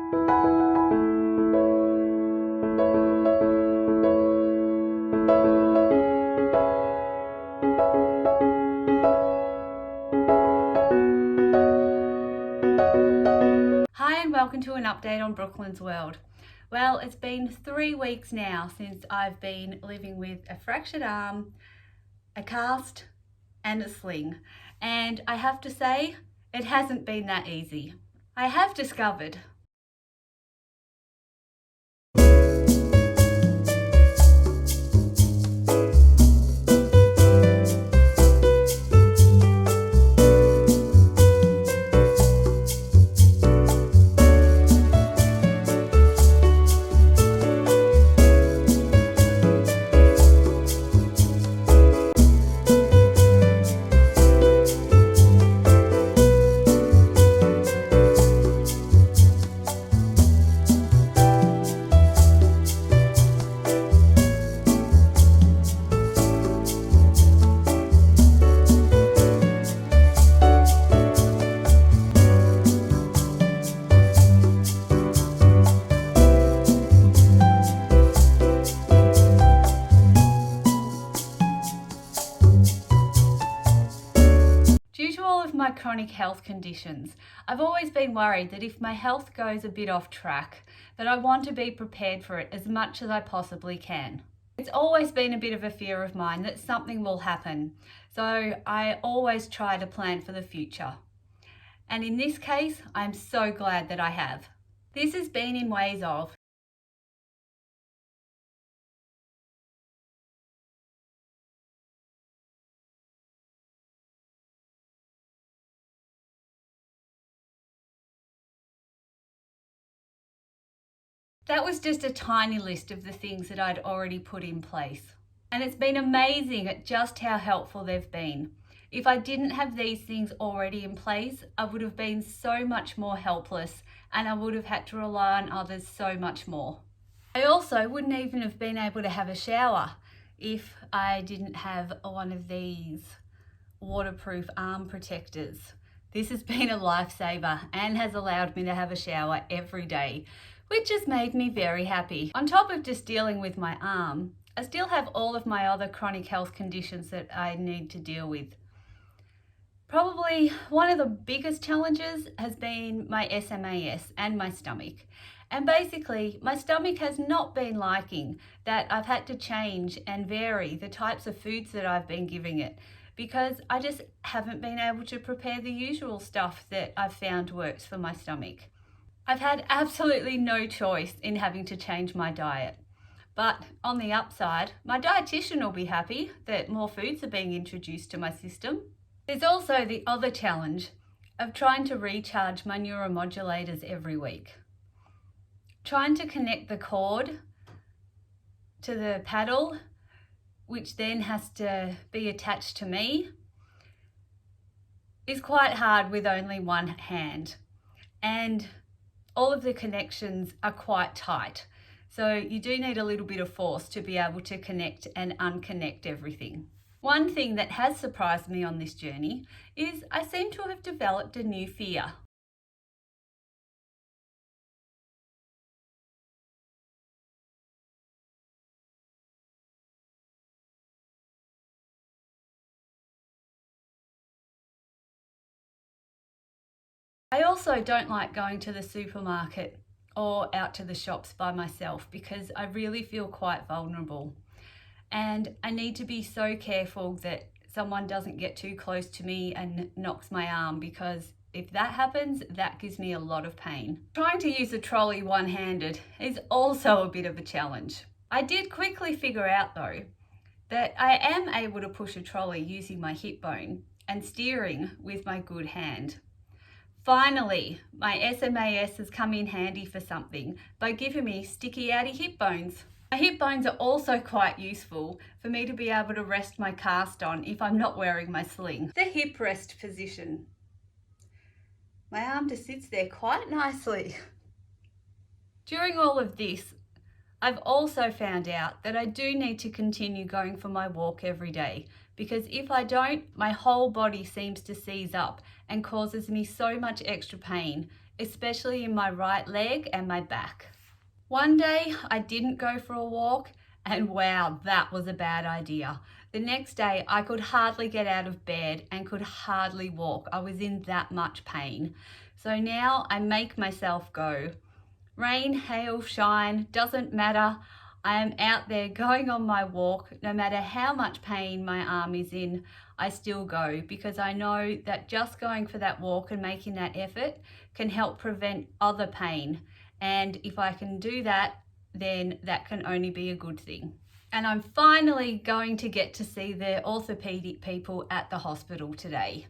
Hi and welcome to an update on Brooklyn's World. Well, it's been 3 weeks now since I've been living with a fractured arm, a cast and a sling, and I have to say it hasn't been that easy. I have discovered due to all of my chronic health conditions, I've always been worried that if my health goes a bit off track, that I want to be prepared for it as much as I possibly can. It's always been a bit of a fear of mine that something will happen, so I always try to plan for the future. And in this case, I'm so glad that I have. This has been in ways of that was just a tiny list of the things that I'd already put in place. And it's been amazing at just how helpful they've been. If I didn't have these things already in place, I would have been so much more helpless and I would have had to rely on others so much more. I also wouldn't even have been able to have a shower if I didn't have one of these waterproof arm protectors. This has been a lifesaver and has allowed me to have a shower every day, which has made me very happy. On top of just dealing with my arm, I still have all of my other chronic health conditions that I need to deal with. Probably one of the biggest challenges has been my SMAS and my stomach. And basically, my stomach has not been liking that I've had to change and vary the types of foods that I've been giving it, because I just haven't been able to prepare the usual stuff that I've found works for my stomach. I've had absolutely no choice in having to change my diet. But on the upside, my dietitian will be happy that more foods are being introduced to my system. There's also the other challenge of trying to recharge my neuromodulators every week. Trying to connect the cord to the paddle, which then has to be attached to me, is quite hard with only one hand. And all of the connections are quite tight. So you do need a little bit of force to be able to connect and unconnect everything. One thing that has surprised me on this journey is I seem to have developed a new fear. I also don't like going to the supermarket or out to the shops by myself because I really feel quite vulnerable. And I need to be so careful that someone doesn't get too close to me and knocks my arm, because if that happens, that gives me a lot of pain. Trying to use a trolley one-handed is also a bit of a challenge. I did quickly figure out though that I am able to push a trolley using my hip bone and steering with my good hand. Finally, my SMAS has come in handy for something by giving me sticky outy hip bones. My hip bones are also quite useful for me to be able to rest my cast on if I'm not wearing my sling. The hip rest position. My arm just sits there quite nicely. During all of this, I've also found out that I do need to continue going for my walk every day because if I don't, my whole body seems to seize up and causes me so much extra pain, especially in my right leg and my back. One day I didn't go for a walk, and wow, that was a bad idea. The next day I could hardly get out of bed and could hardly walk. I was in that much pain. So now I make myself go. Rain, hail, shine, doesn't matter. I am out there going on my walk. No matter how much pain my arm is in, I still go, because I know that just going for that walk and making that effort can help prevent other pain. And if I can do that, then that can only be a good thing. And I'm finally going to get to see the orthopedic people at the hospital today.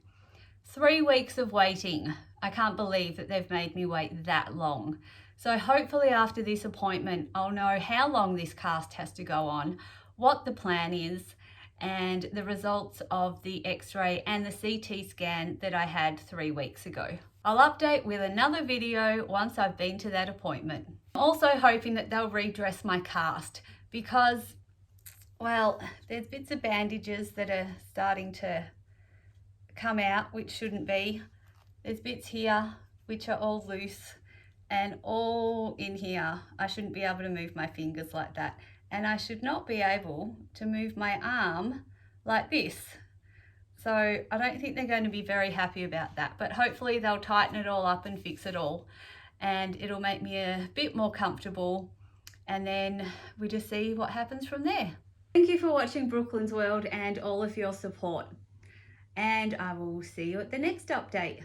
3 weeks of waiting. I can't believe that they've made me wait that long. So hopefully after this appointment, I'll know how long this cast has to go on, what the plan is, and the results of the X-ray and the CT scan that I had 3 weeks ago. I'll update with another video once I've been to that appointment. I'm also hoping that they'll redress my cast because, well, there's bits of bandages that are starting to come out, which shouldn't be. There's bits here which are all loose, and all in here. I shouldn't be able to move my fingers like that. And I should not be able to move my arm like this. So I don't think they're going to be very happy about that, but hopefully they'll tighten it all up and fix it all. And it'll make me a bit more comfortable. And then we just see what happens from there. Thank you for watching Brooklyn's World and all of your support. And I will see you at the next update.